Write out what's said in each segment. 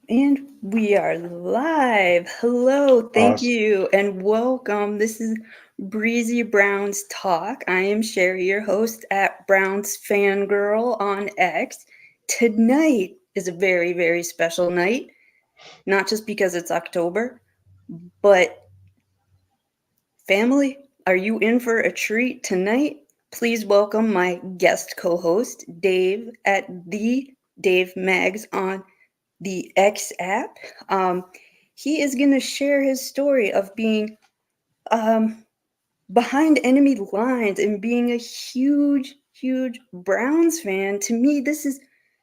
And we are live. Hello, thank Awesome. you, and welcome. This is Breezy Brown's Talk. I am Sherry, your host at Brown's Fangirl on X. Tonight is a very, very special night, not just because it's October, but family, are you in for a treat tonight? Please welcome my guest co host, Dave, at the Dave Mags on the X app. Um, he is going to share his story of being um, behind enemy lines and being a huge, huge Browns fan. To me, this is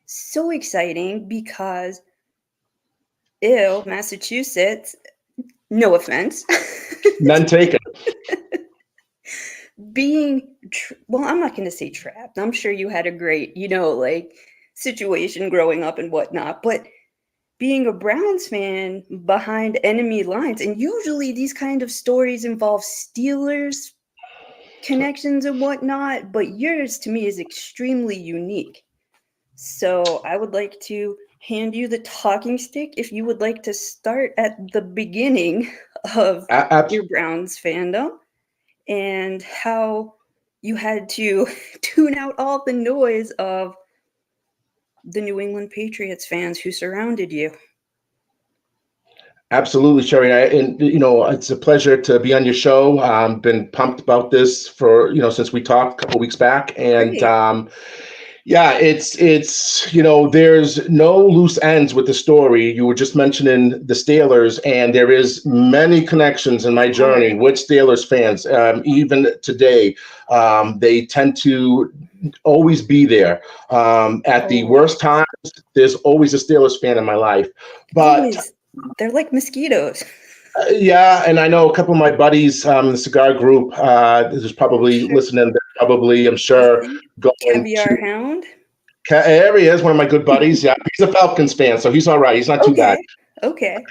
so exciting because, ew, Massachusetts, no offense, None taken. well, I'm not going to say trapped. I'm sure you had a great, like situation growing up and whatnot, but being a Browns fan behind enemy lines. And usually these kind of stories involve Steelers connections and whatnot, but yours to me is extremely unique. So I would like to hand you the talking stick if you would like to start at the beginning of Abs- your Browns fandom and how you had to tune out all the noise of the New England Patriots fans who surrounded you. Absolutely, Sherry. And it's a pleasure to be on your show. Been pumped about this for since we talked a couple weeks back, and Great. yeah, there's no loose ends with the story. You were just mentioning the Steelers, and there is many connections in my Of journey course. with Steelers fans. Even today, they tend to always be there. At the worst Always. times, there's always a Steelers fan in my life. But Always. They're like mosquitoes. yeah, and I know a couple of my buddies, the cigar group, is probably Sure. listening. They're probably, I'm I sure, see. going Caviar to. Hound. There he is, one of my good buddies. Yeah, he's a Falcons fan, so he's all right. He's not too bad. Okay.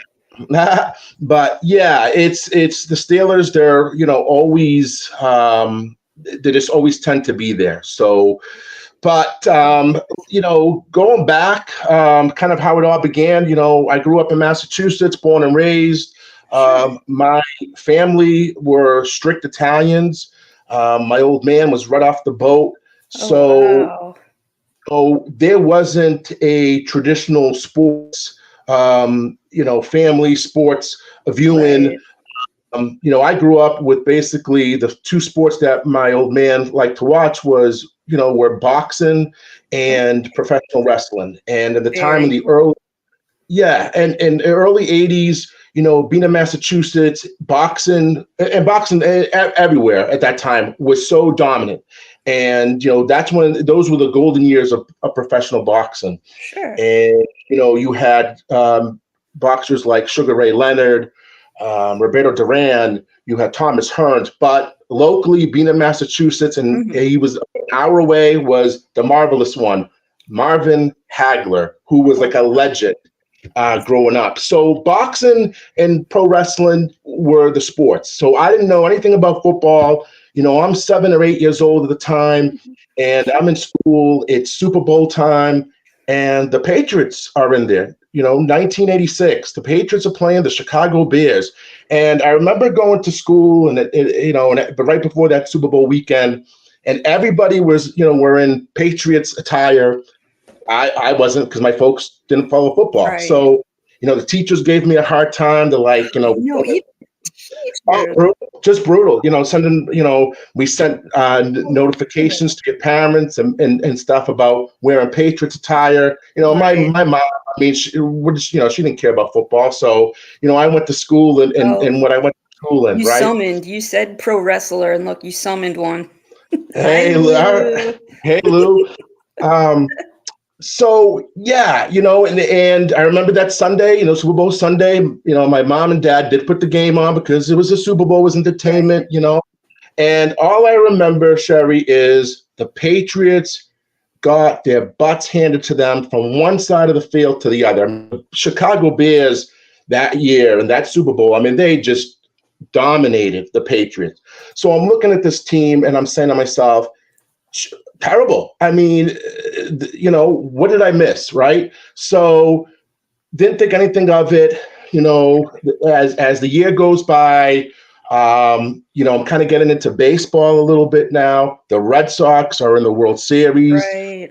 Okay. But yeah, it's the Steelers. They're always they just always tend to be there. So, but going back, kind of how it all began. I grew up in Massachusetts, born and raised. Sure. My family were strict Italians. My old man was right off the boat, Oh, so wow. there wasn't a traditional sports, family sports viewing. Right. I grew up with basically the two sports that my old man liked to watch were boxing Oh, and professional wrestling. And at the time in very the cool. yeah, and in the early '80s, being in Massachusetts, boxing everywhere at that time was so dominant, and that's when those were the golden years of professional boxing, Sure. and you had boxers like Sugar Ray Leonard, Roberto Duran, you had Thomas Hearns, but locally, being in Massachusetts, and Hmm. he was an hour away, was the marvelous one, Marvin Hagler, who was Oh, like a wow. legend growing up. So boxing and pro wrestling were the sports. So I didn't know anything about football. I'm 7 or 8 years old at the time, Mhm. and I'm in school. It's Super Bowl time, and the Patriots are in there. 1986. The Patriots are playing the Chicago Bears, and I remember going to school, but right before that Super Bowl weekend, and everybody was, were in Patriots attire. I wasn't because my folks didn't follow football. Right. So, the teachers gave me a hard time. They're like, I know, even oh, teachers. brutal, just brutal. Sending, we sent Oh, goodness. notifications to your parents and stuff about wearing Patriots attire. Right. My mom, I mean, she didn't care about football. So, I went to school and Well, what I went to school in, you right? summoned, you said pro wrestler, and look, you summoned one. Hi, Hey, Lou. hey, Lou. Um, So yeah, and I remember that Sunday, Super Bowl Sunday. My mom and dad did put the game on because it was a Super Bowl, it was Right. entertainment. And all I remember, Sherry, is the Patriots got their butts handed to them from one side of the field to the other. The Chicago Bears that year and that Super Bowl, I mean, they just dominated the Patriots. So I'm looking at this team and I'm saying to myself, terrible. I mean, what did I miss, right? So didn't think anything of it. You know, as the year goes by, I'm kind of getting into baseball a little bit now. The Red Sox are in the World Series. Right.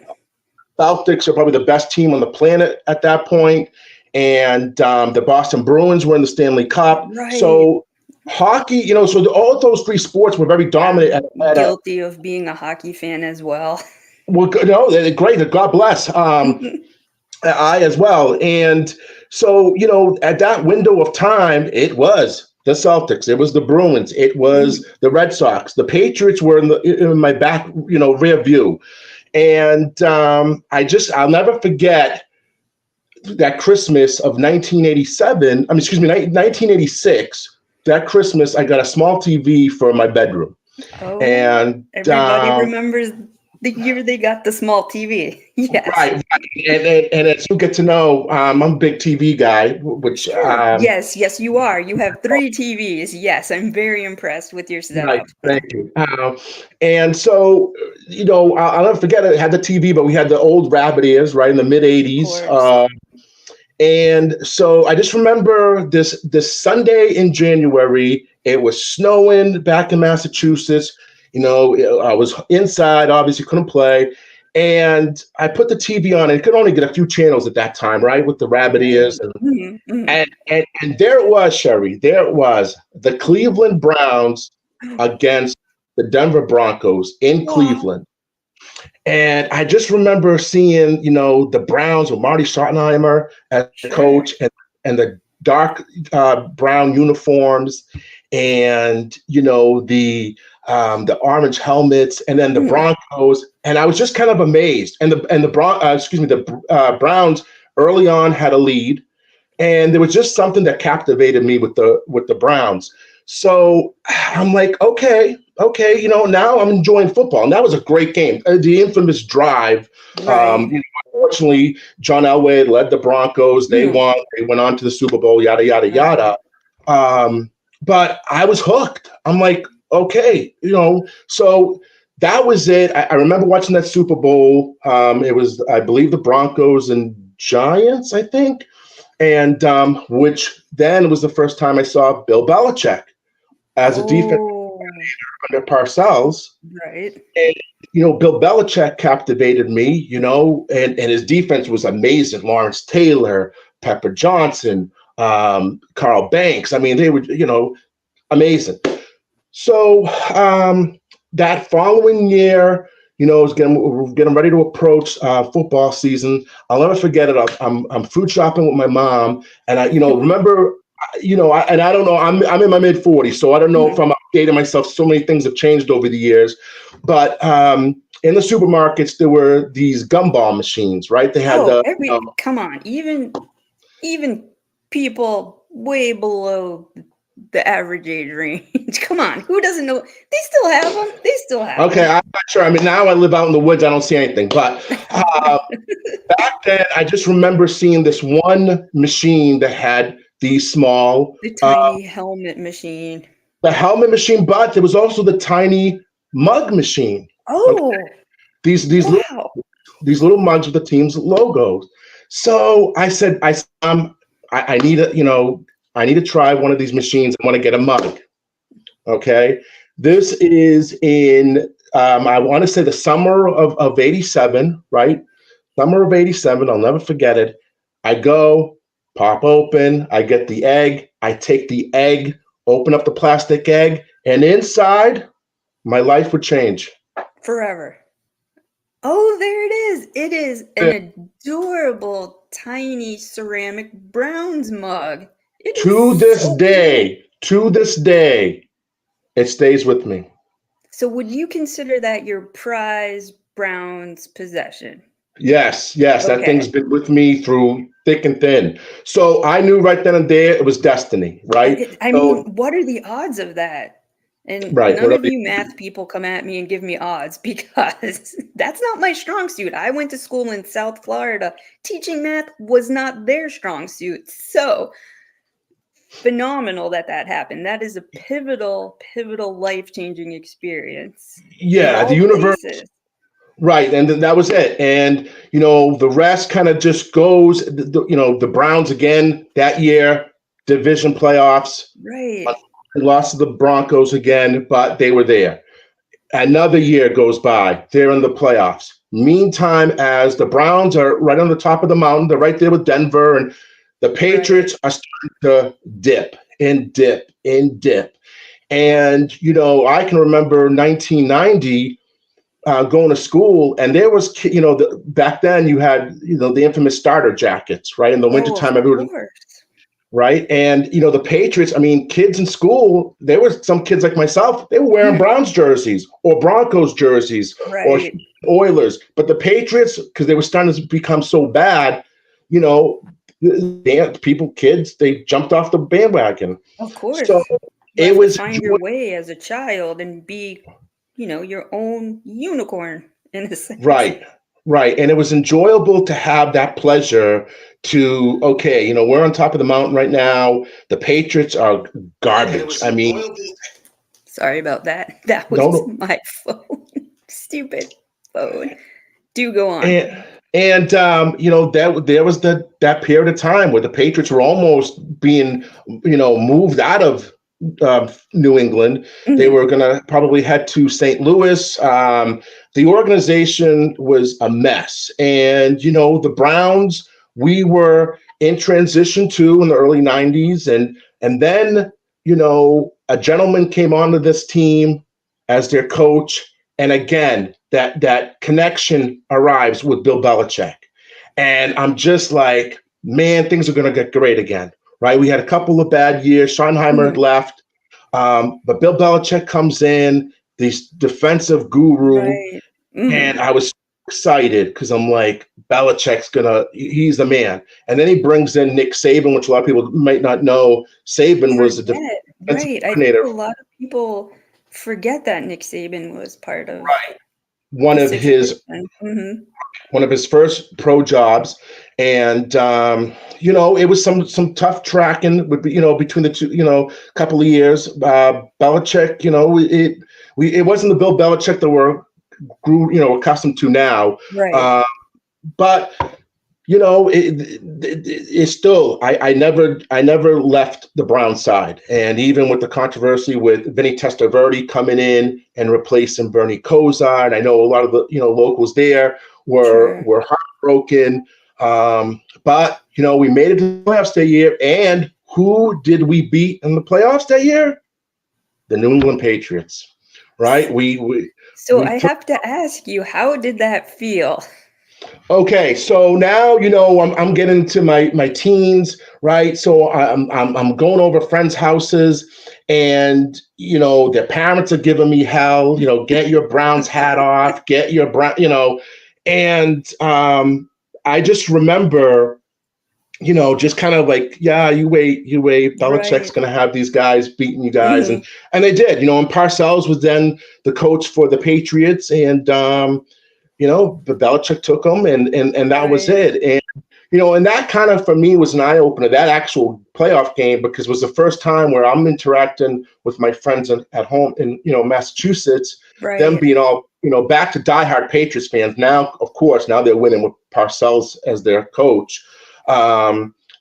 Celtics are probably the best team on the planet at that point, and the Boston Bruins were in the Stanley Cup. Right. So hockey, all of those three sports were very dominant I'm at a guilty of being a hockey fan as well. well, no, they're great. God bless. I as well. And so, at that window of time, it was the Celtics, it was the Bruins, it was the Red Sox, the Patriots were in my back, rear view. And I'll never forget that Christmas of 1987. I mean, excuse me, 1986. That Christmas, I got a small TV for my bedroom. Oh, And everybody remembers the year they got the small TV. Yes. right. And as you get to know, I'm a big TV guy, which Sure. Yes, yes, you are. You have 3 TVs. Yes, I'm very impressed with your right. setup. Thank you. And so, I'll never forget it. I had the TV, but we had the old rabbit ears, right, in the mid Of '80s. course. And so I just remember this Sunday in January. It was snowing back in Massachusetts. I was inside, obviously couldn't play. And I put the TV on, and it could only get a few channels at that time, right? With the rabbit ears. Right. Mhm, mhm. And there it was, Sherry. There it was. The Cleveland Browns against the Denver Broncos in Wow. Cleveland. And I just remember seeing, the Browns with Marty Schottenheimer as the Sure. coach, and the dark brown uniforms, and the orange helmets, and then the Mhm. Broncos. And I was just kind of amazed. And the Browns early on had a lead, and there was just something that captivated me with the Browns. So I'm like, okay, now I'm enjoying football, and that was a great game. The infamous drive. Right. Unfortunately, John Elway led the Broncos. They Mhm. won. They went on to the Super Bowl. Yada yada yada. Right. But I was hooked. I'm like, okay, so. That was it. I remember watching that Super Bowl. It was, I believe, the Broncos and Giants, I think, and which then was the first time I saw Bill Belichick as a defense Oh, under Parcells. right. And, Bill Belichick captivated me, and his defense was amazing. Lawrence Taylor, Pepper Johnson, Carl Banks. I mean, they were, amazing. So that following year, we're getting ready to approach football season. I'll never forget it. I'm food shopping with my mom, and I, remember, and I don't know. I'm in my mid 40s, so I don't know if Mhm. I'm updating myself. So many things have changed over the years, but in the supermarkets there were these gumball machines, right? They had Oh, the come on. Even people way below the average age range. Come on. Who doesn't know? They still have them. They still have okay. them. I'm not sure. I mean, now I live out in the woods. I don't see anything, but. Uh, Back then, I just remember seeing this one machine that had these small, The tiny helmet machine. the helmet machine, but there was also the tiny mug machine. Okay, Oh, these these little wow. these little mugs with the team's logos. So I need I need to try one of these machines. I want to get a mug. Okay, this is in I want to say the summer of '87, right? Summer of '87. I'll never forget it. I go, pop open, I get the egg, I take the egg, open up the plastic egg, and inside, my life would change. Forever. Oh, there it is. It is an adorable, tiny ceramic Browns mug. It To is this so cute. day, to this day, it stays with me. So, would you consider that your prized Browns possession? Yes, that thing's Okay. been with me through thick and thin. So I knew right then and there it was destiny, right? I So, mean, what are the odds of that? And right, none what are of the you math people come at me and give me odds because that's not my strong suit. I went to school in South Florida. Teaching math was not their strong suit. So, phenomenal that that happened. That is a pivotal, pivotal life-changing experience in yeah, the all universe places. Right, and then that was it. And the rest kind of just goes. The Browns again that year, division playoffs. Right. Lost to the Broncos again, but they were there. Another year goes by. They're in the playoffs. Meantime, as the Browns are right on the top of the mountain, they're right there with Denver, and the Right. Patriots are starting to dip and dip and dip. And I can remember 1990 going to school, and there was, back then you had, the infamous starter jackets, right? In the Oh, of wintertime, everyone, course. right? And the Patriots, I mean, kids in school, there were some kids like myself, they were wearing Hmm. Browns jerseys or Broncos jerseys or Right. Oilers. But the Patriots, because they were starting to become so bad, you know, people, kids, they jumped off the bandwagon. Of So course. You it have to was find your way as a child and be, your own unicorn in a sense. right, right. And it was enjoyable to have that pleasure to, okay, we're on top of the mountain right now. The Patriots are garbage. I mean, Sorry about that. That was no, my phone. Stupid phone. Do go on. and that there was that period of time where the Patriots were almost being moved out of New England. They Hmm. were going to probably head to St. Louis. The organization was a mess, and the Browns, we were in transition too in the early '90s, and then a gentleman came onto this team as their coach, and again that connection arrives with Bill Belichick, and I'm just like, man, things are going to get great again, right? We had a couple of bad years. Schottenheimer had Hmm. left, but Bill Belichick comes in, this defensive guru, Right. Hmm. and I was excited because I'm like, Belichick's he's the man. And then he brings in Nick Saban, which a lot of people might not know. Saban was the Forget. defensive Right. I think coordinator, a lot of people forget that Nick Saban was part of one the of his situation. Hmm. one of his first pro jobs, and it was some tough tracking with between the two, couple of years. Belichick, it wasn't the Bill Belichick that we're accustomed to now, Right. uh, but it's still I never left the Brown side, and even with the controversy with Vinny Testaverde coming in and replacing Bernie Kosar, and I know a lot of the locals there were Sure. were heartbroken, but we made it to the playoffs that year, and who did we beat in the playoffs that year? The New England Patriots, right? So We I took. have to ask you, how did that feel? Okay, so now I'm getting into my teens, right? So I'm going over friends' houses, and their parents are giving me hell. Get your Browns hat off, get your brown, and I just remember, just kind of like, yeah, you wait. Belichick's Right. gonna have these guys beating you guys, Hmm. and they did. And Parcells was then the coach for the Patriots, and but Belichick took them, and that was Right. it. And that kind of for me was an eye opener. That actual playoff game, because it was the first time where I'm interacting with my friends at home in Massachusetts. Them Right. being all back to diehard Patriots fans. Now, of course, now they're winning with Parcells as their coach.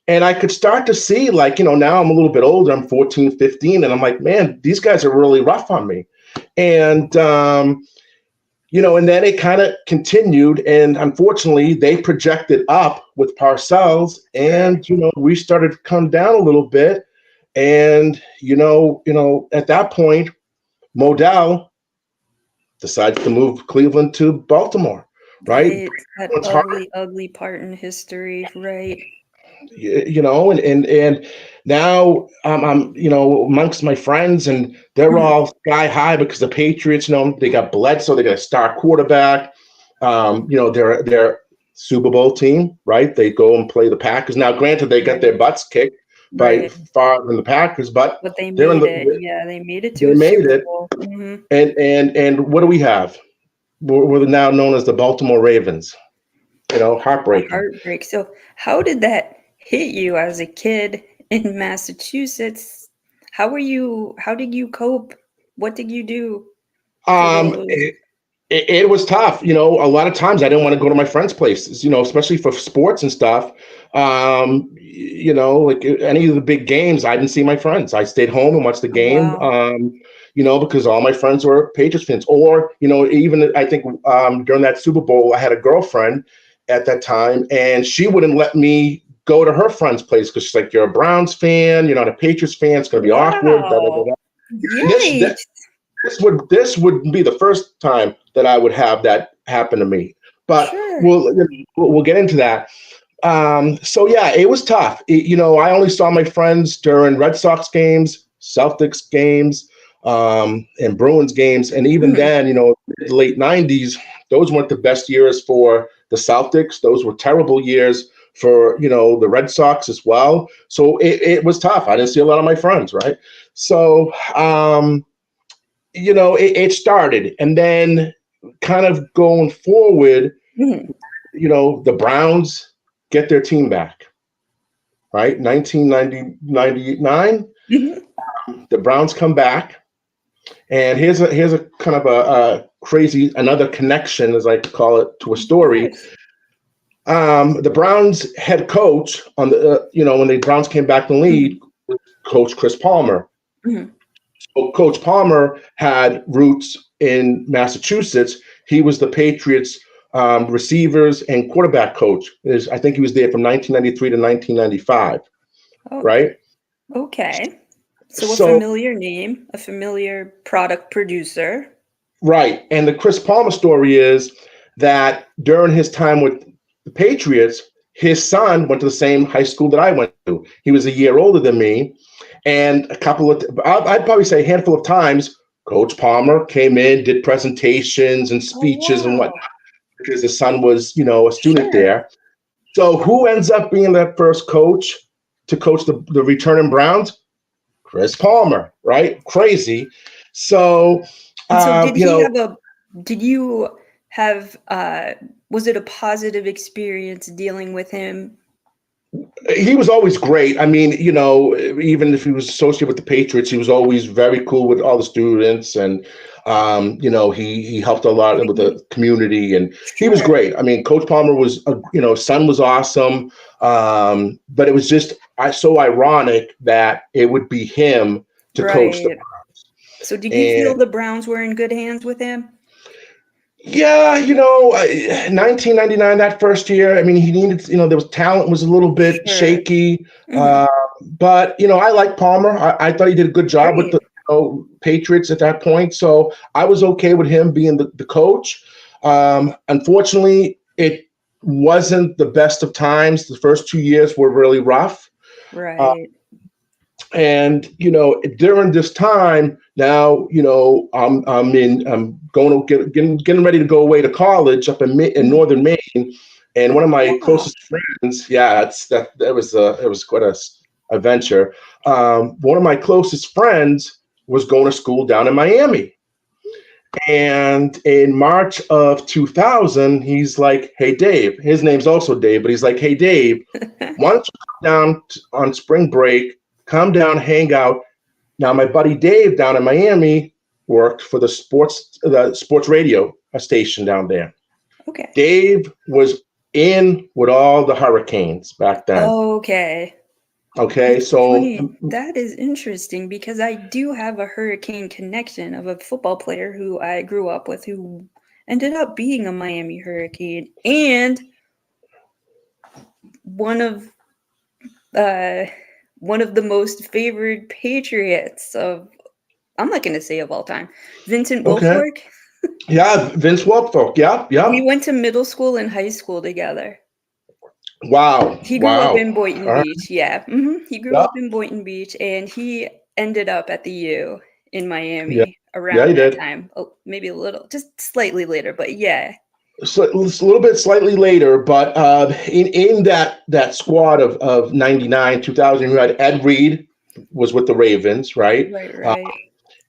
And I could start to see, like, now I'm a little bit older. I'm 14, 15, and I'm like, man, these guys are really rough on me. And and then it kind of continued, and unfortunately, they projected up with Parcells, Sure. and we started to come down a little bit, and at that point, Modell decides to move Cleveland to Baltimore, right? Right. That It's hard, ugly, ugly part in history. Right. and now I'm amongst my friends, and they're Mhm. all sky high because the Patriots, they got Bledsoe, they got a star quarterback. They're Super Bowl team, right? They go and play the Packers. Now, granted, they got their Right. butts kicked by Right. far than the Packers, but But they they're in made it. the Yeah, they made it to they a made Super it, Bowl. Hmm. and what do we have? We're now known as the Baltimore Ravens. A Heartbreaking. heartbreak. So, how did that hit you as a kid in Massachusetts? How did you cope? What did you do for Um, those? it was tough. A lot of times I didn't want to go to my friends' places, especially for sports and stuff. Like any of the big games, I didn't see my friends. I stayed home and watched the Oh, game, wow. because all my friends were Patriots fans. Or, even I think during that Super Bowl, I had a girlfriend at that time, and she wouldn't let me go to her friend's place because she's like, "You're a Browns fan, you're not a Patriots fan. It's going to be awkward." Da, da, da, Wow. da. And Yikes. this would be the first time that I would have that happen to me. But Sure. we'll get into that. So yeah, it was tough. I only saw my friends during Red Sox games, Celtics games, and Bruins games, and even Mhm. then, the late '90s, those weren't the best years for the Celtics. Those were terrible years for the Red Sox as well. So it was tough. I didn't see a lot of my friends, right? So it started, and then kind of going forward, Mhm. the Browns get their team back, right? 1999, Mhm. the Browns come back, and here's a kind of a crazy another connection, as I call it, to a Of story. course. The Browns head coach on the when the Browns came back in the lead, Mhm. Coach Chris Palmer. Mhm. So Coach Palmer had roots in Massachusetts. He was the Patriots receivers and quarterback coach. I think he was there from 1993 to 1995, Oh, right? okay. So a So, familiar name, a familiar product producer. right. And the Chris Palmer story is that during his time with the Patriots, his son went to the same high school that I went to. He was a year older than me. And I'd probably say a handful of times, Coach Palmer came in, did presentations and Oh, speeches and whatnot wow. because his son was, a student Sure. there. So who ends up being that first coach to coach the returning Browns? Chris Palmer, right? Crazy. So, And so um, did you he know, have a did you have was it a positive experience dealing with him? he was always great. I mean, even if he was associated with the Patriots, he was always very cool with all the students, and he helped a lot Did with he the community, and he was Sure. great. I mean, Coach Palmer was, son was awesome, but it was just so ironic that it would be him to coach the Right. So did you feel and. the Browns were in good hands with him? Yeah, 1999, that first year, I mean, he needed, there was talent was a little bit Sure. shaky. Mhm. But, I like Palmer. I thought he did a good job with Great. the Patriots at that point. So I was okay with him being the coach. Unfortunately, it wasn't the best of times. The first 2 years were really rough. Uh, Right. and during this time now, I'm going to getting ready to go away to college up in Mhm. northern Maine, and one of my Wow. closest friends, yeah, it was quite a venture. One of my closest friends was going to school down in Miami, and in March of 2000, he's like, "Hey Dave," his name's also Dave, but he's like, "Hey Dave, why don't you come down on spring break, come down, hang out." Now, my buddy Dave down in Miami worked for the sports radio station down there. Okay. Dave was in with all the hurricanes back then. Okay. Okay, It's so funny. That is interesting because I do have a hurricane connection of a football player who I grew up with who ended up being a Miami Hurricane and one of uh one of the most favored Patriots of I'm not going to say of all time. Vincent okay, Wilfork. yeah, Vince Wilfork, yeah, We yeah, went to middle school and high school together. wow, He grew up wow, in Boynton all right, Beach, yeah, he grew yeah, up in Boynton Beach, and he ended up at the U in yeah, Miami yeah, around he that did. time, oh, maybe a little just slightly later, but yeah. So it's a little bit slightly later, but in that squad of 99, 2000, who had Ed Reed was with the Ravens, right? Right, Uh, right.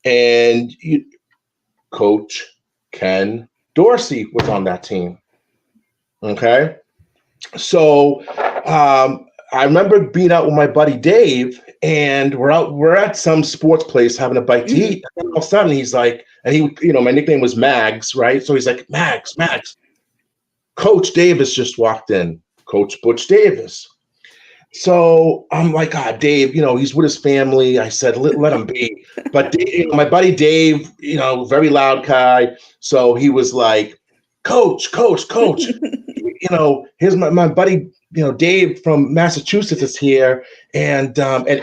and Coach Ken Dorsey was on that team. Okay. So I remember being out with my buddy Dave, and we're at some sports place having a bite to Mhm. eat. And all of a sudden he's like, and he, my nickname was Mags, right? So he's like, Mags, Coach Davis just walked in, Coach Butch Davis. So I'm like, Dave, he's with his family. I said, let him be. But my buddy Dave, very loud guy. So he was like, Coach, here's my buddy, Dave from Massachusetts is here. And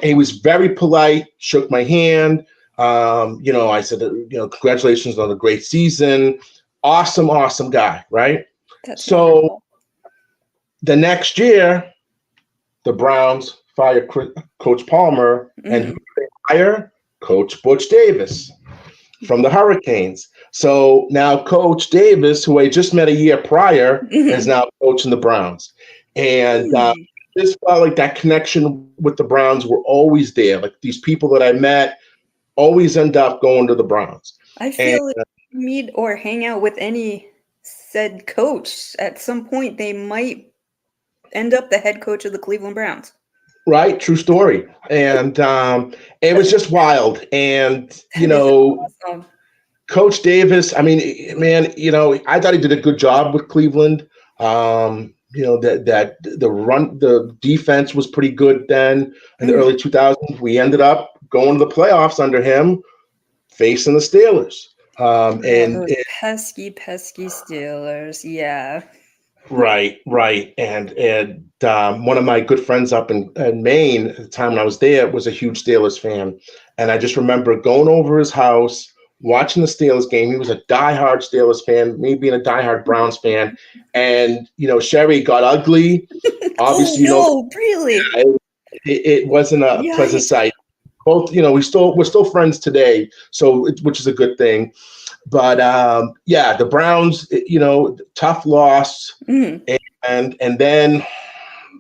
he was very polite, shook my hand. I said, congratulations on a great season. Awesome guy, right? That's So wonderful. the next year, the Browns fire Coach Palmer, and who Mhm. they hire? Coach Butch Davis from the Hurricanes. So now Coach Davis, who I just met a year prior, is Mhm. now coaching the Browns. And Really? just felt like that connection with the Browns were always there. Like these people that I met always end up going to the Browns. I And feel if you meet or hang out with any said coach, at some point they might end up the head coach of the Cleveland Browns. right, true story. And it was just wild. And, That is awesome. Coach Davis, I mean, man, I thought he did a good job with Cleveland. That the defense was pretty good then in the Mhm. early 2000s. We ended up going to the playoffs under him, facing the Steelers. Um, Oh, and, those and pesky Steelers. Yeah. right. And one of my good friends up in Maine at the time when I was there was a huge Steelers fan. And I just remember going over his house, watching the Steelers game. He was a diehard Steelers fan, me being a diehard Browns fan. And, Sherry got ugly. Oh Obviously, no, really? it wasn't a pleasant Yikes. sight. Both, we're still friends today, so which is a good thing. But yeah, the Browns, tough loss, Mhm. and then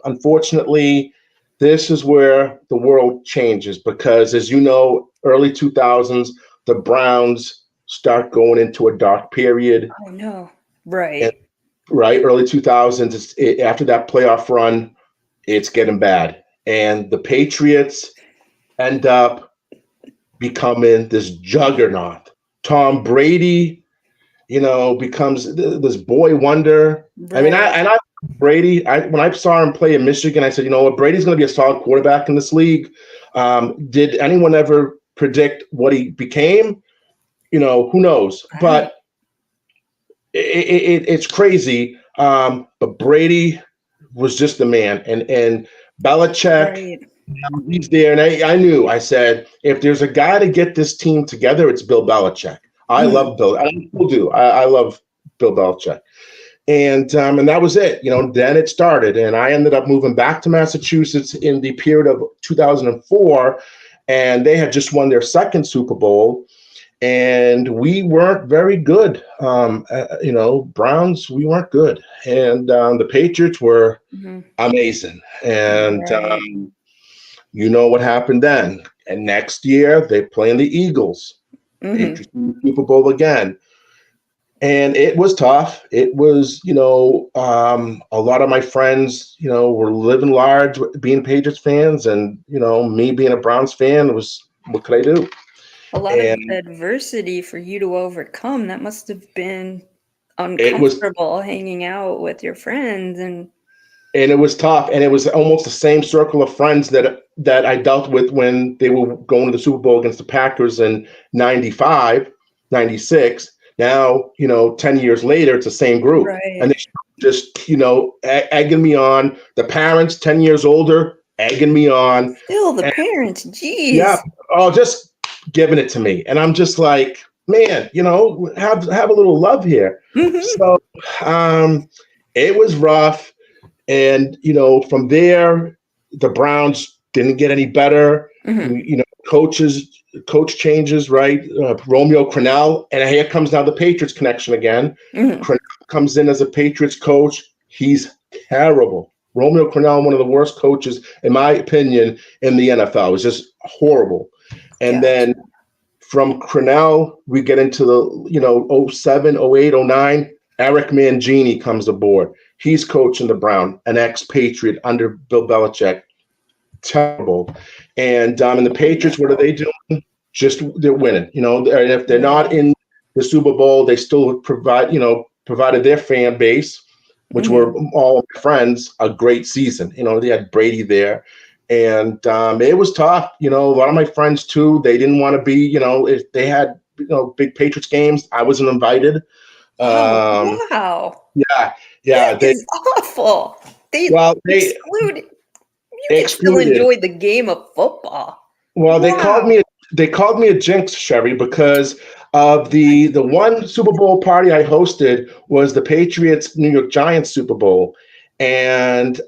unfortunately, this is where the world changes because, as you know, early 2000s, the Browns start going into a dark period. Oh no. And Right. right, early 2000s, after that playoff run, it's getting bad, and the Patriots end up becoming this juggernaut. Tom Brady, becomes this boy wonder. I mean, Right. I Brady. When I saw him play in Michigan, I said, you know what, Brady's going to be a solid quarterback in this league. Did anyone ever predict what he became? Who knows? Right. But it's crazy. But Brady was just the man, and Belichick. Right. He's there, and I knew. I said, if there's a guy to get this team together, it's Bill Belichick. I Mhm. love Bill. I still do. I love Bill Belichick, and that was it. Then it started, and I ended up moving back to Massachusetts in the period of 2004, and they had just won their second Super Bowl, and we weren't very good. Browns, we weren't good, and the Patriots were Mhm. amazing, and Right. you know what happened then. And next year, they play in the Eagles. Mhm. Patriots win the Super Bowl again. And it was tough. It was, a lot of my friends, were living large, being Patriots fans. And, me being a Browns fan was, what could I do? A lot of And adversity for you to overcome. That must have been it was uncomfortable hanging out with your friends and and it was tough, and it was almost the same circle of friends that I dealt with when they were going to the Super Bowl against the Packers in 95, 96. Now, 10 years later, it's the same group, and right. they just, egging me on. The parents, 10 years older, egging me on. Still the And parents, yeah, jeez. just giving it to me, and I'm just like, man, have a little love here. Mhm. So it was rough. And, from there, the Browns didn't get any better. Mhm. Coach changes, right? Romeo Crennel, and here comes now the Patriots connection again. Mhm. Crennel comes in as a Patriots coach. He's terrible. Romeo Crennel, one of the worst coaches, in my opinion, in the NFL. It's just horrible. And then Gotcha. from Crennel, we get into the, '07, '08, '09. Eric Mangini comes aboard. He's coaching the Brown, an ex-Patriot under Bill Belichick. terrible. And the Patriots, what are they doing? Just they're winning. And if they're not Right. in the Super Bowl, they still provided their fan base, which were Hmm. all my friends, a great season. They had Brady there, and it was tough. A lot of my friends too. They didn't want to be. If they had big Patriots games, I wasn't invited. Oh, Um, wow. yeah, That yeah. They is awful. They well, exclude you they can still excluded. enjoy the game of football. Well, Wow. they called me a jinx, Sherry, because of the one Super Bowl party I hosted was the Patriots New York Giants Super Bowl. And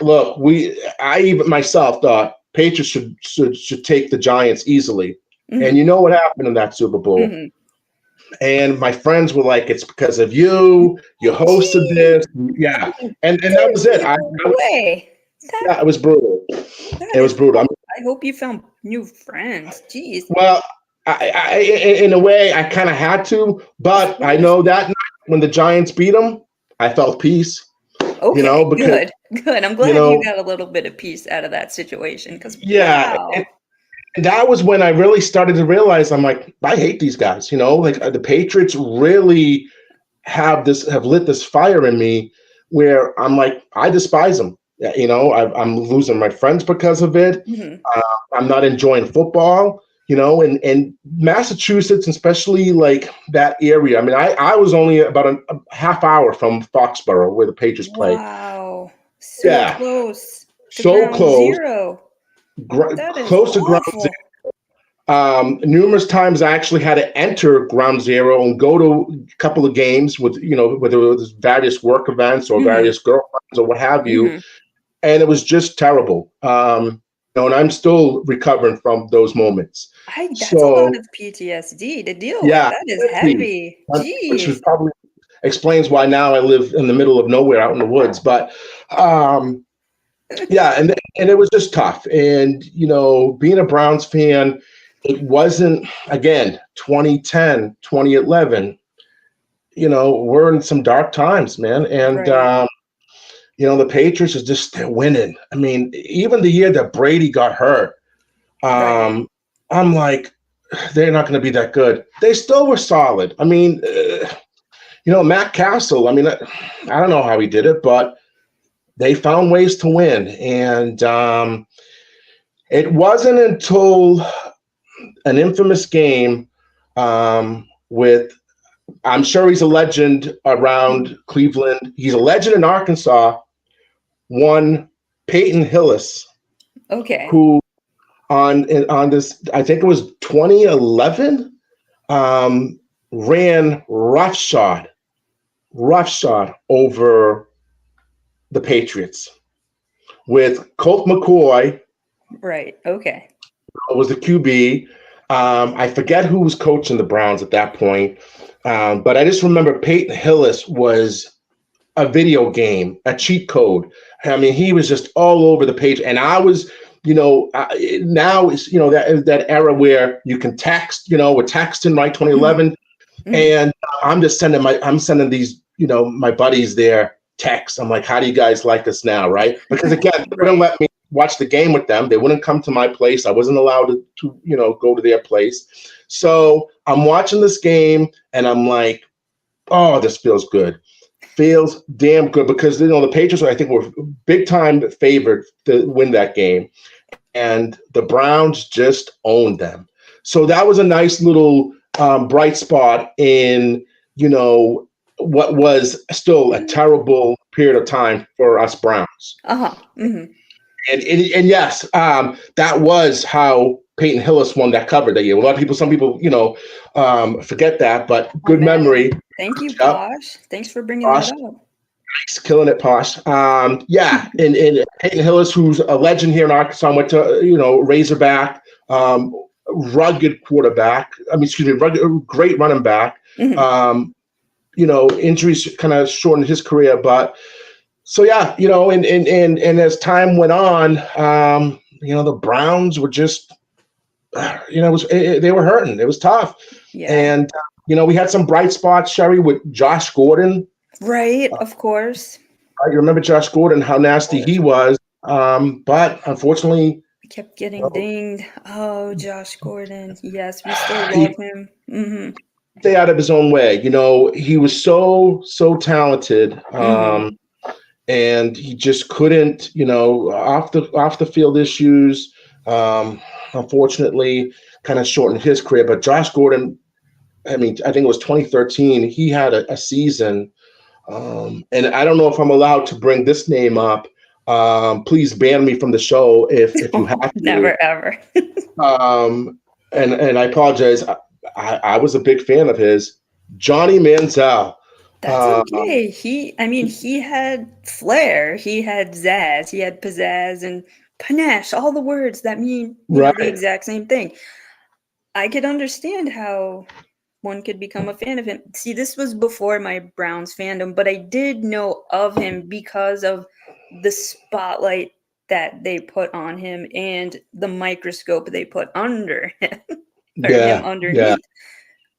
look, I even myself thought Patriots should take the Giants easily. And Hmm. you know what happened in that Super Bowl? Hmm. And my friends were like, "It's because of you. You Oh, hosted geez. this, yeah." And that was There's it. no way. That Yeah, it was brutal. that It was is brutal. I hope you found new friends. Jeez. Well, in a way, I kind of had to, Of but I course. know that night when the Giants beat them, I felt peace. Okay, Because good. Good. I'm you glad you know, got a little bit of peace out of that situation because yeah, wow. and that was when I really started to realize I'm like, I hate these guys. Like the Patriots really have lit this fire in me where I'm like, I despise them. Yeah, I'm losing my friends because of it. Mhm. I'm not enjoying football. And Massachusetts, especially like that area. I mean, I was only about a half hour from Foxborough where the Patriots play. Wow. So Yeah, close to so ground close, zero. That is close to ground zero. awful. Numerous times I actually had to enter ground zero and go to a couple of games with, whether it was various work events or Mhm. various girlfriends or what have you. Mhm. And it was just terrible. And I'm still recovering from those moments. That's a lot So, of PTSD to deal with. yeah, That is plenty, heavy. which Jeez. was probably explains why now I live in the middle of nowhere out in the woods. But um, yeah, and it was just tough. And being a Browns fan, it wasn't again 2010, 2011. We're in some dark times, man. And Right. the Patriots is just they're winning. I mean, even the year that Brady got hurt, Right. um, I'm like, they're not going to be that good. They still were solid. I mean, Matt Castle. I mean, I don't know how he did it, but they found ways to win. And it wasn't until an infamous game with, I'm sure he's a legend around Mhm. Cleveland. He's a legend in Arkansas. One Peyton Hillis, Okay. who on this, I think it was 2011, um, ran roughshod over the Patriots with Colt McCoy Right. Okay. was the QB. I forget who was coaching the Browns at that point, but I just remember Peyton Hillis was a video game, a cheat code. I mean, he was just all over the page, and I was, now it's that era where you can text, with texting, right? Mhm. 2011, Mhm. and I'm sending these, my buddies there texts. I'm like, how do you guys like us now, right? Because again, they wouldn't Right. let me watch the game with them. They wouldn't come to my place. I wasn't allowed to go to their place. So I'm watching this game, and I'm like, oh, this feels good. Feels damn good because the Patriots, I think, were big time favored to win that game, and the Browns just owned them. So that was a nice little bright spot in what was still a terrible period of time for us Browns. Uh-huh. Mhm. And yes, that was how Peyton Hillis won that cover that year. A lot of people, some people, forget that, but I good know. memory. Thank you, Yep, Posh. Thanks for bringing that Josh, up. killing it, Posh. Yeah, and Peyton Hillis, who's a legend here in Arkansas, went to Razorback, rugged quarterback. I mean, excuse me, rugged, great running back. Mhm. Um, Injuries kind of shortened his career, but so yeah, and as time went on, the Browns were just, they were hurting. It was tough, Yeah. and we had some bright spots, Sherry, with Josh Gordon. Right, of course. You remember Josh Gordon, how Of nasty he course. was. But unfortunately, Kept getting well, dinged. Oh, Josh Gordon. Yes, we still love he him. Mm-hmm. stay out of his own way. He was so talented, Mm-hmm. and he just couldn't. Off the field issues, um, unfortunately, kind of shortened his career. But Josh Gordon, I mean, I think it was 2013. He had a season, and I don't know if I'm allowed to bring this name up. Please ban me from the show if you have to. Never ever. And I apologize. I was a big fan of his. Johnny Manziel. That's Um, okay. I mean, he had flair, he had zazz, he had pizzazz and panache, all the words that mean, the right. exact same thing. I could understand how one could become a fan of him. See, this was before my Browns fandom, but I did know of him because of the spotlight that they put on him and the microscope they put under him or him Yeah. Yeah. underneath.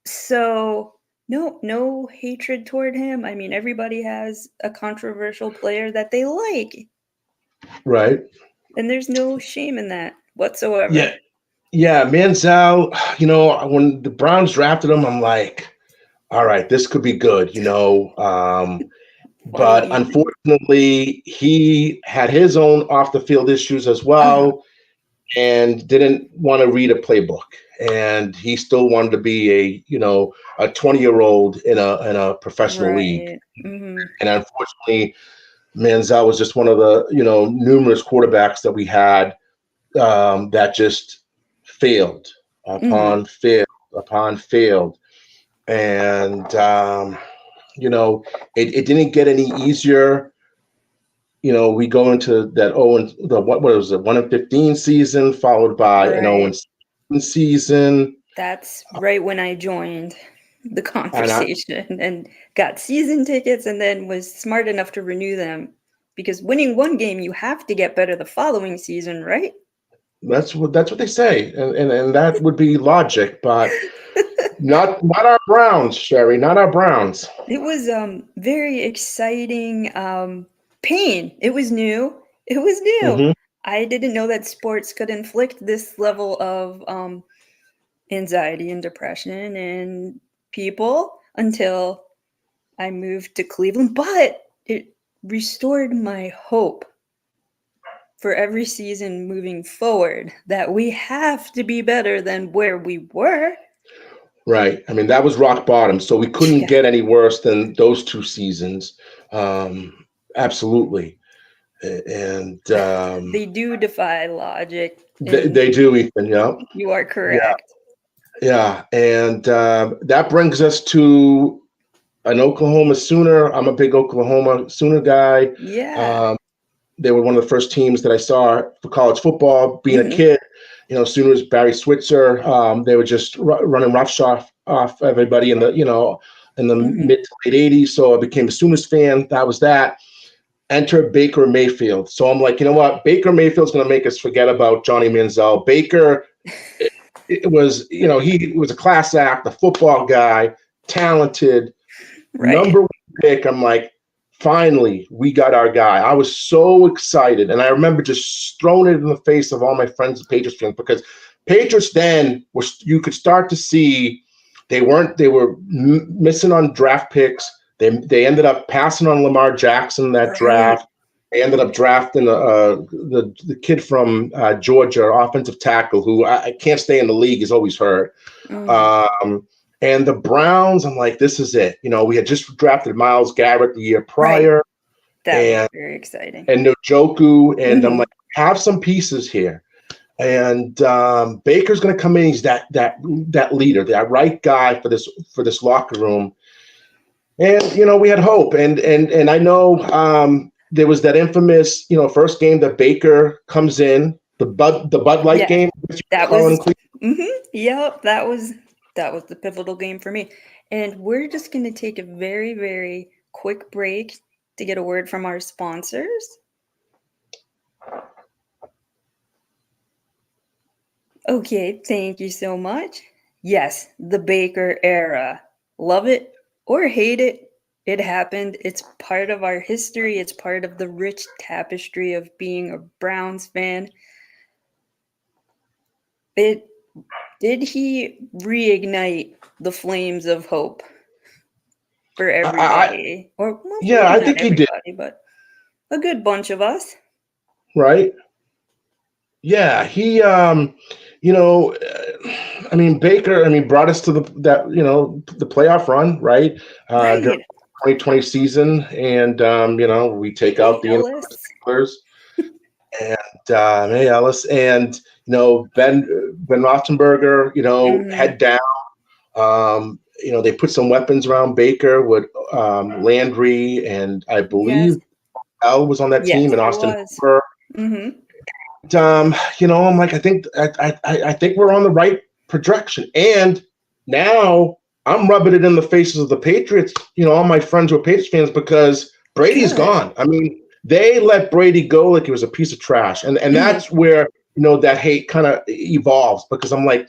So, no hatred toward him. I mean, everybody has a controversial player that they like, Right. and there's no shame in that Yeah. whatsoever. Yeah. Manziel, when the Browns drafted him, I'm like, all right, this could be good, What will but he be? unfortunately, he had his own off the field issues as Uh-huh. well and didn't want to read a playbook. And he still wanted to be a 20-year-old in a professional league. Right. Mhm. And unfortunately, Manziel was just one of the numerous quarterbacks that we had that just failed Mhm. upon failed upon failed, and it didn't get any easier. We go into that what was it, 1-15 season, followed by an 0 Right. and 7 season, That's right when I joined the and conversation and got season tickets and then was smart enough to renew them because winning one game you have to get better the following season, right? that's what they say, and that would be logic, but not our Browns, Sherry, not our Browns. It was very exciting pain. It was new. It was new. Hmm. I didn't know that sports could inflict this level of anxiety and depression in people until I moved to Cleveland, but it restored my hope for every season moving forward that we have to be better than where we were. Right. I mean, that was rock bottom, so we couldn't Yeah, get any worse than those two seasons. Absolutely. And they do defy logic, they, and they do, Ethan. Yeah. you are Yeah. correct. Yeah. And that brings us to an Oklahoma Sooner. I'm a big Oklahoma Sooner guy. Yeah. Um, they were one of the first teams that I saw for college football. Being a Hmm. kid, Sooners, Barry Switzer, they were just running roughshod off everybody in the Hmm. mid to late '80s. So I became a Sooners fan. That was that. Enter Baker Mayfield. So I'm like, you know what? Baker Mayfield's going to make us forget about Johnny Manziel. Baker, it was, he was a class act, a football guy, talented, Right. number one pick. I'm like, finally, we got our guy. I was so excited. And I remember just throwing it in the face of all my friends, Patriots fans, because Patriots then you could start to see they were missing on draft picks. They ended up passing on Lamar Jackson that Right. draft. They ended up drafting the kid from Georgia, offensive tackle, who I can't stay in the league. He's always hurt. Mm, Um, and the Browns, I'm like, this is it. We had just drafted Myles Garrett the year right. prior, That was and very exciting. Njoku, and I'm Hmm. like, have some pieces here. And Baker's going to come in. He's that leader, that right guy for this locker room. And we had hope. And I know there was that infamous first game that Baker comes in, the Bud Light Yeah, game, as you that call it in was. Cleveland. Yep, that was the pivotal game for me. And we're just going to take a very, very quick break to get a word from our sponsors. Okay, thank you so much. Yes, the Baker era. Love it or hate it. It happened. It's part of our history. It's part of the rich tapestry of being a Browns fan. It did he reignite the flames of hope for I everybody? Or well, yeah, maybe I not think he did, everybody, but a good bunch of us. right? Yeah, he you know, I mean Baker, I mean brought us to the playoff run, right? During Right. the 2020 season, and we take Hey, out the Ellis. Steelers and hey Ellis, and Ben Roethlisberger, Hmm. head down. They put some weapons around Baker with Landry, and I Yes. believe L was on that Yes, team, and he Austin was. Hooper. Hmm. I'm like, I think we're on the right projection. And now I'm rubbing it in the faces of the Patriots, all my friends who are Patriots fans, because Brady's Good. gone. I mean, they let Brady go like he was a piece of trash. And Hmm. that's where, that hate kind of evolves, because I'm like,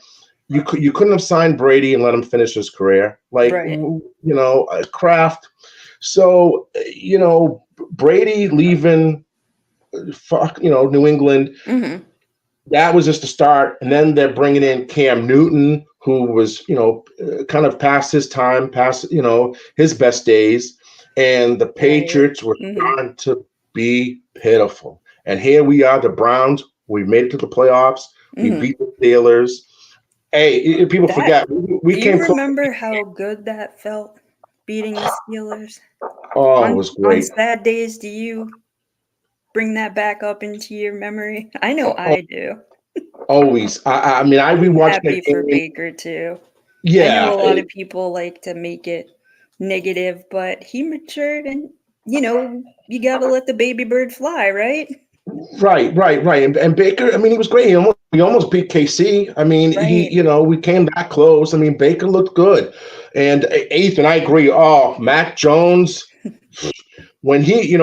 you couldn't have signed Brady and let him finish his career. Like, Right. Kraft. So, Brady leaving, New England, Hmm. that was just the start. And then they're bringing in Cam Newton, who was, kind of past his time, past, his best days. And the Right. Patriots were Hmm. starting to be pitiful. And here we are, the Browns. We made it to the playoffs. We Hmm. beat the Steelers. Hey, people That. forget, we Do you came close. remember how good that felt, beating the Steelers? Oh, it On was on great. sad days, do you bring that back up into your memory? I know Oh, I do. always. I mean, I I'm rewatched that happy for game. Baker too. I know Yeah, a lot of people like to make it negative, but he matured and you got to let the baby bird fly, right? right. And Baker, I mean, he was great. He almost beat KC. I mean, Right. we came that close. I mean, Baker looked good. And Ethan, I agree. Oh, Mac Jones, when he,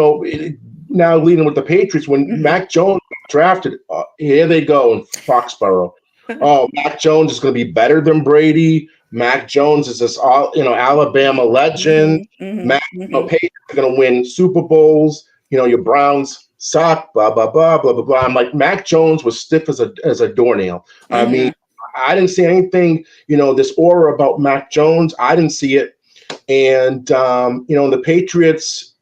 now leading with the Patriots, when Mhm. Mac Jones got drafted, here they go in Foxborough. Oh, Mac Jones is going to be better than Brady. Mac Jones is this all, Alabama legend. Mhm. Mhm. Mac, Mhm. Patriots are going to win Super Bowls. Your Browns suck. Blah blah blah blah blah blah. I'm like, Mac Jones was stiff as a doornail. I mean, Mhm. I didn't see anything. This aura about Mac Jones. I didn't see it. And the Patriots,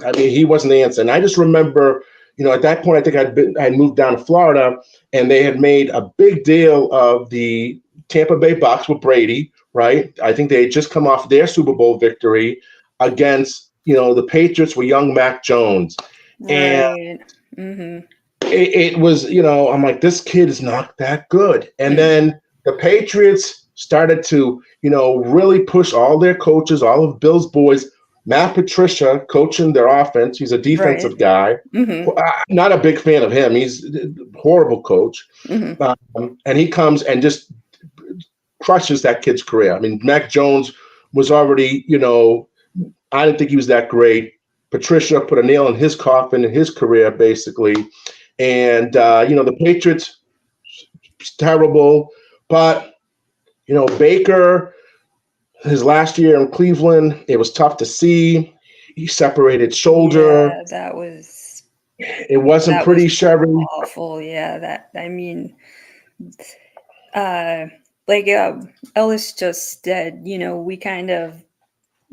I mean, he wasn't the answer. And I just remember, at that point, I think I'd moved down to Florida, and they had made a big deal of the Tampa Bay Bucks with Brady, right? I think they had just come off their Super Bowl victory against, the Patriots with young Mac Jones. And Right. Mhm. it was, I'm like, this kid is not that good. And Mm. then the Patriots started to, really push all their coaches, all of Bill's boys. Matt Patricia coaching their offense. He's a Right. defensive guy. Mhm. Not a big fan of him. He's a horrible coach. Mhm. And he comes and just crushes that kid's career. I mean, Mac Jones was already, I didn't think he was that great. Patricia put a nail in his coffin in his career, basically. And, the Patriots, terrible. But, Baker, his last year in Cleveland, it was tough to see. He separated shoulder. Yeah, It wasn't that was pretty, Chevy. awful. Yeah, that I mean, uh like Ellis just said, we kind of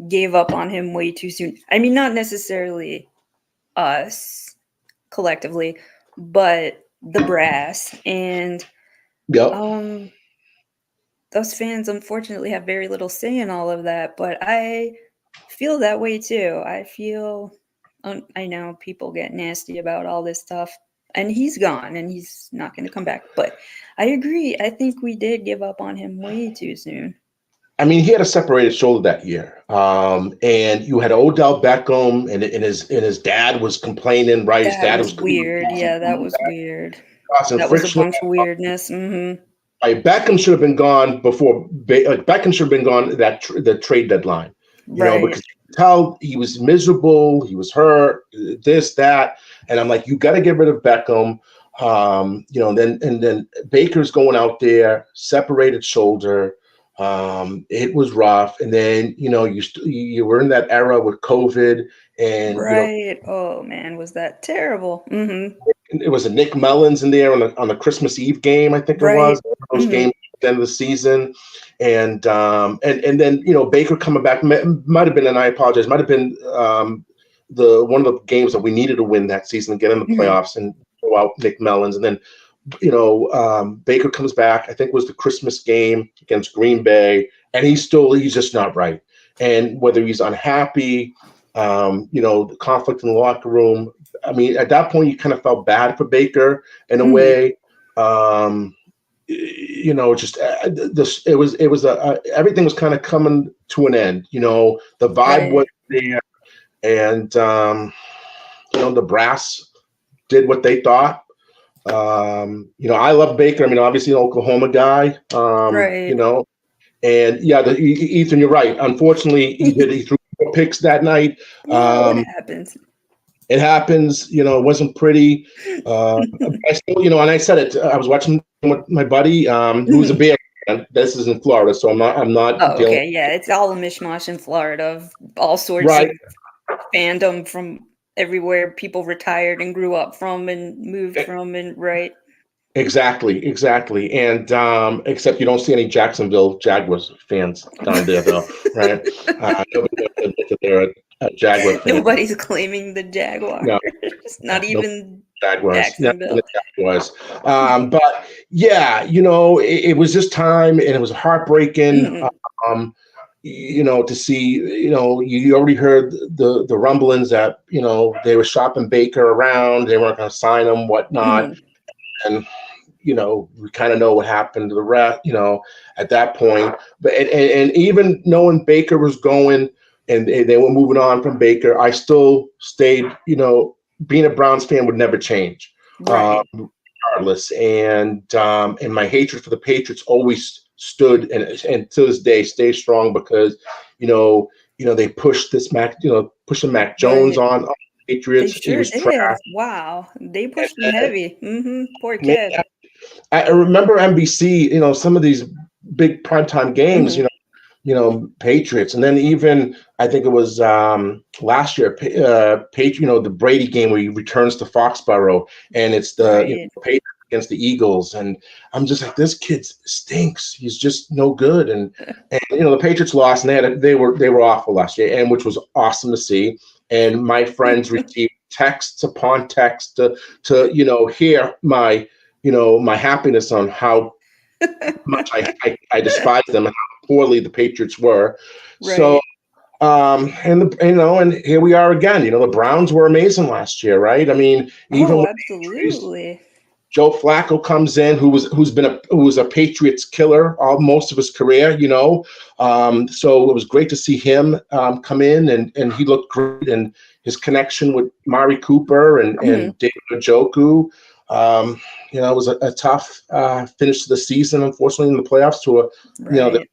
gave up on him way too soon. I mean, not necessarily us collectively, but the brass and Yep. um those fans unfortunately have very little say in all of that, but I feel that way too. I feel I know people get nasty about all this stuff and he's gone and he's not going to come back, but I agree. I think we did give up on him way too soon. I mean, he had a separated shoulder that year, and you had Odell Beckham, and his dad was complaining, right? His That dad was was weird. Yeah, that was weird. causing That was a friction. bunch of weirdness. Mhm. Like, Beckham should have been gone before. Like, Beckham should have been gone at the trade deadline. Right. Because you could tell he was miserable, he was hurt, this that, and I'm like, you got to get rid of Beckham. Then Baker's going out there, separated shoulder. It was rough. And then, you were in that era with COVID, and, Right. Oh man, was that terrible? Mm-hmm. it was a Nick Mullins in there on the Christmas Eve game, I think it was. Right. Those Mm-hmm. games at the end of the season, and then Baker coming back might have been, and I apologize, might have been the one of the games that we needed to win that season and get in the Mm-hmm. playoffs and throw out Nick Mullins, and then Baker comes back. I think it was the Christmas game against Green Bay, and he's just not right. And whether he's unhappy, the conflict in the locker room. I mean, at that point, you kind of felt bad for Baker in a Mm-hmm. way. Just this. Everything was kind of coming to an end. The vibe Right. was there, and the brass did what they thought. I love Baker. I mean, obviously, an Oklahoma guy. Right. And yeah, Ethan, you're right. Unfortunately, he threw 4 picks that night. Yeah, what Um, happens? it happens. It wasn't pretty. I still, and I said it. I was watching with my buddy, who's a Mhm. Bear fan. This is in Florida, so I'm not Oh, dealing. okay. Yeah, it's all a mishmash in Florida of all sorts Right. of fandom from everywhere people retired and grew up from and moved from and right. Exactly, exactly. And except you don't see any Jacksonville Jaguars fans down there, though, right? Nobody wants to admit that they're a Jaguar fan. Nobody's claiming the Jaguars. No, Not no even Jaguars. Yeah, the Jacksonville. Jaguars. But yeah, it was this time, and it was heartbreaking. Mhm. Um, to see, you already heard the rumblings that they were shopping Baker around, they weren't going to sign him, whatnot, Mhm. and we kind of know what happened to the rest, at that point. But and even knowing Baker was going and they were moving on from Baker, I still stayed. Being a Browns fan would never change, Right. regardless. And my hatred for the Patriots always stood, and to this day stays strong because, they pushed pushing Mac Jones Right. on the They Patriots. He sure was trash. did. Wow. They pushed him heavy. Mhm. Poor kid. I remember NBC, some of these big primetime games, Mhm. Patriots, and then even I think it was last year, the Brady game where he returns to Foxborough, and it's the Right. Patriots against the Eagles, and I'm just like, this kid stinks. He's just no good, and the Patriots lost, and they were awful last year, and which was awesome to see. And my friends received texts upon text to hear my happiness on how much I despise them and how poorly the Patriots were. So, Right. and here we are again. The Browns were amazing last year, right? I mean, even Oh, with injuries, absolutely. Joe Flacco comes in, who was a Patriots killer all most of his career. So it was great to see him come in, and he looked great, and his connection with Mari Cooper Mhm. and David Njoku. Um, it was a tough finish to the season, unfortunately, in the playoffs. The Right.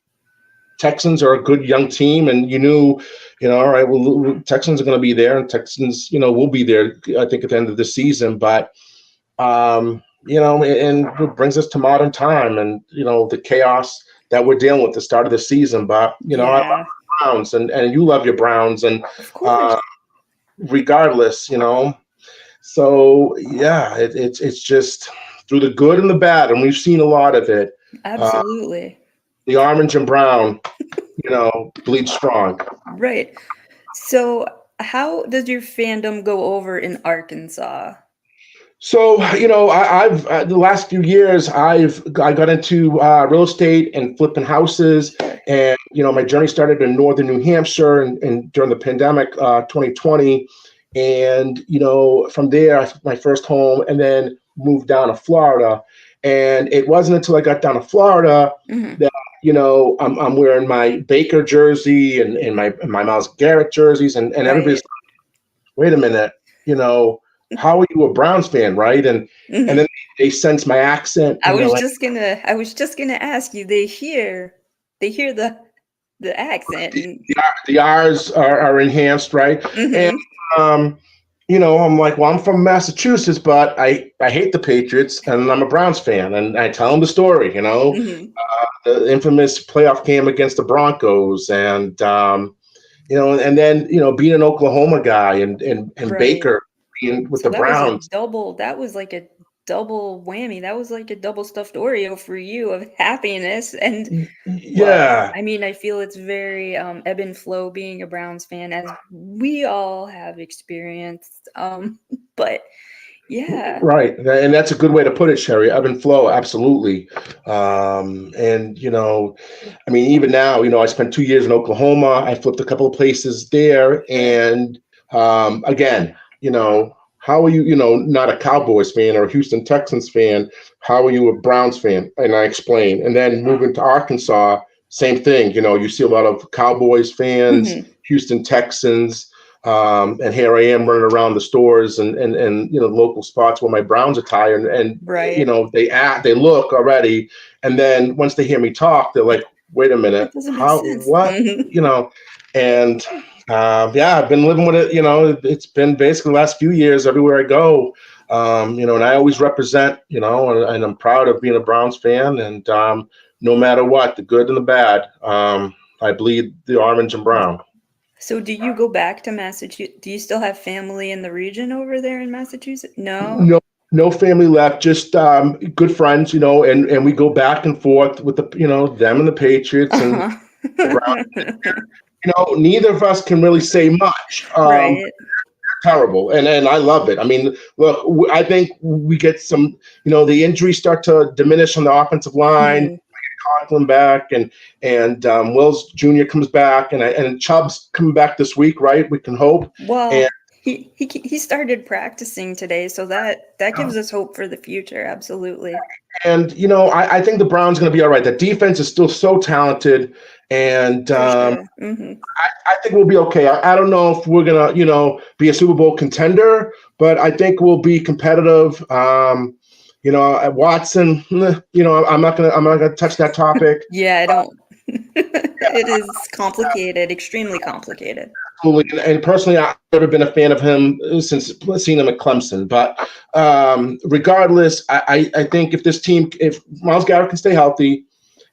Texans are a good young team, and all right, well, Texans are going to be there, and Texans, will be there, I think, at the end of the season. But and it brings us to modern time, and the chaos that we're dealing with at the start of the season. But I love Yeah. the Browns, and you love your Browns, and Of uh, course. regardless, So yeah, it's just through the good and the bad, and we've seen a lot of it. Uh, Absolutely. the orange and brown, bleed strong. Right. So, how does your fandom go over in Arkansas? So I've the last few years I got into real estate and flipping houses, Sure. and my journey started in northern New Hampshire, and during the pandemic, 2020, and from there I took my first home and then moved down to Florida, and it wasn't until I got down to Florida Mhm. that I'm wearing my Baker jersey and my Miles Garrett jerseys, and everybody's, Right. wait a minute, you know, how are you a Browns fan, right? And Mhm. then they sense my accent, and they're like, I was just gonna ask you, they hear the accent and the R's are enhanced, right? And mhm. um, I'm like, well, I'm from Massachusetts, but I hate the Patriots, and I'm a Browns fan. And I tell them the story, Hmm. the infamous playoff game against the Broncos, and then being an Oklahoma guy, and Right. Baker being with So the Browns. that was like a double whammy. That was like a double stuffed Oreo for you of happiness. And well, Yeah, I mean, I feel it's very ebb and flow being a Browns fan, as we all have experienced. But yeah. right, and that's a good way to put it, Sherry. Ebb and flow, absolutely. And I mean, even now, I spent 2 years in Oklahoma. I flipped a couple of places there, Sure. and again, how are you, not a Cowboys fan or a Houston Texans fan? How are you a Browns fan? And I explained. And then moving to Arkansas, same thing. You see a lot of Cowboys fans, Hmm. Houston Texans. And here I am running around the stores and local spots where my Browns attire, and Right. they look already, and then once they hear me talk, they're like, wait a minute, That doesn't make how, sense. what, Hmm. and yeah, I've been living with it. It's been basically the last few years everywhere I go. And I always represent, and I'm proud of being a Browns fan, and no matter what, the good and the bad, I bleed the orange and brown. So do you go back to Massachusetts? Do you still have family in the region over there in Massachusetts? No. No, no family left, just good friends, and we go back and forth with them and the Patriots and Uh-huh. the Browns. Neither of us can really say much. Right. Terrible, and I love it. I mean, look, I think we get some, the injuries start to diminish on the offensive line. Mhm. Conklin back, and Wills Jr. comes back, and Chubb's coming back this week, right? We can hope. And Well, he started practicing today, so that gives us hope for the future. Absolutely. I think the Browns going to be all right. The defense is still so talented, and For sure. Hmm. I think we'll be okay. I don't know if we're gonna, be a Super Bowl contender, but I think we'll be competitive. At Watson, I'm not gonna touch that topic. Yeah, I don't. It is complicated, extremely complicated. Absolutely. And personally, I've never been a fan of him since seeing him at Clemson. But regardless, I think if Miles Garrett can stay healthy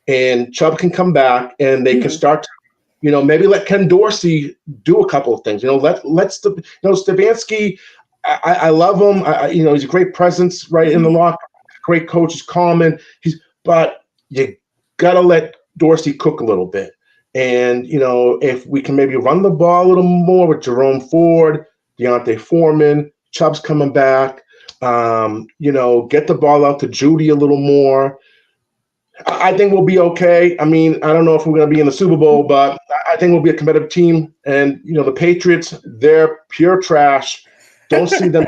and Chubb can come back and they can Mhm. start to, maybe let Ken Dorsey do a couple of things. Stefanski, I love him. He's a great presence right in the Mhm. locker. Great coach. He's calm, and but you gotta let Dorsey cook a little bit. And if we can maybe run the ball a little more with Jerome Ford, Deontay Foreman, Chubb's coming back. Get the ball out to Judy a little more. I think we'll be okay. I mean, I don't know if we're going to be in the Super Bowl, but I think we'll be a competitive team. And the Patriots, they're pure trash. Don't see them.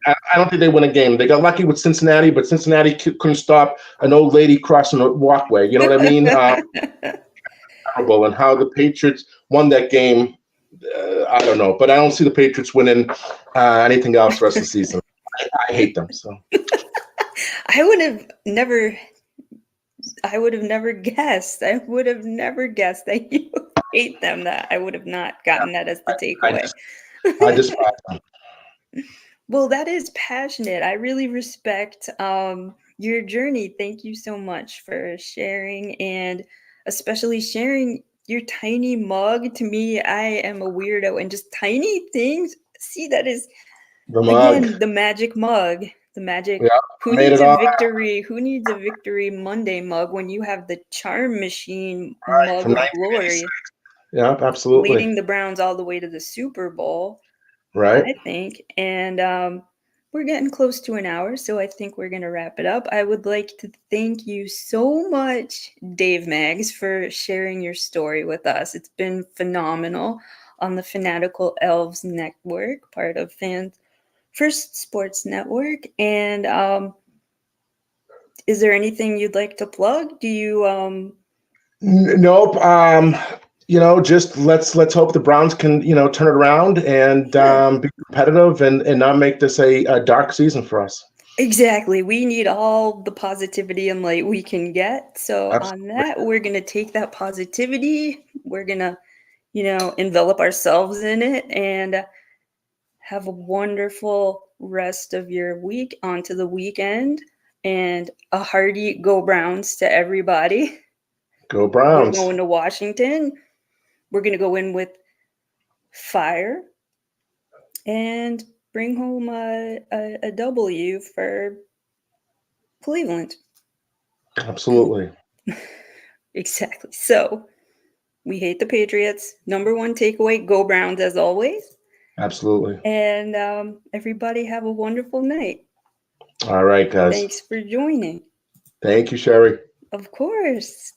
I don't think they win a game. They got lucky with Cincinnati, but Cincinnati couldn't stop an old lady crossing a walkway. You know what I mean? Terrible. And how the Patriots won that game, I don't know. But I don't see the Patriots winning anything else the rest of the season. I hate them. So I would have never I would have never guessed. I would have never guessed that you hate them. That I would have not gotten that as the I takeaway. just I despise them. Well, that is passionate. I really respect your journey. Thank you so much for sharing, and especially sharing your tiny mug. To me, I am a weirdo, and just tiny things. See, that is The mug. again the magic mug. The magic. Yeah, Who made needs it a all victory? Who needs a victory Monday mug when you have the charm machine right mug from of 1986. glory Yeah, absolutely. leading the Browns all the way to the Super Bowl? Right. I think. And we're getting close to an hour, so I think we're going to wrap it up. I would like to thank you so much, Dave Maggs, for sharing your story with us. It's been phenomenal on the Fanatical Elves Network, part of Fans First Sports Network. And is there anything you'd like to plug? Do you Nope. Just let's hope the Browns can turn it around and yeah. be competitive and not make this a dark season for us. Exactly. We need all the positivity and light we can get. So, on Absolutely. that, we're going to take that positivity. We're going to, envelop ourselves in it and Have a wonderful rest of your week onto the weekend, and a hearty go Browns to everybody. Go We're Browns. going to Washington. We're going to go in with fire and bring home a W for Cleveland. Absolutely. Exactly. So we hate the Patriots. Number one takeaway, go Browns as always. Absolutely. And everybody have a wonderful night. All right, guys. Thanks for joining. Thank you, Sherry. Of course.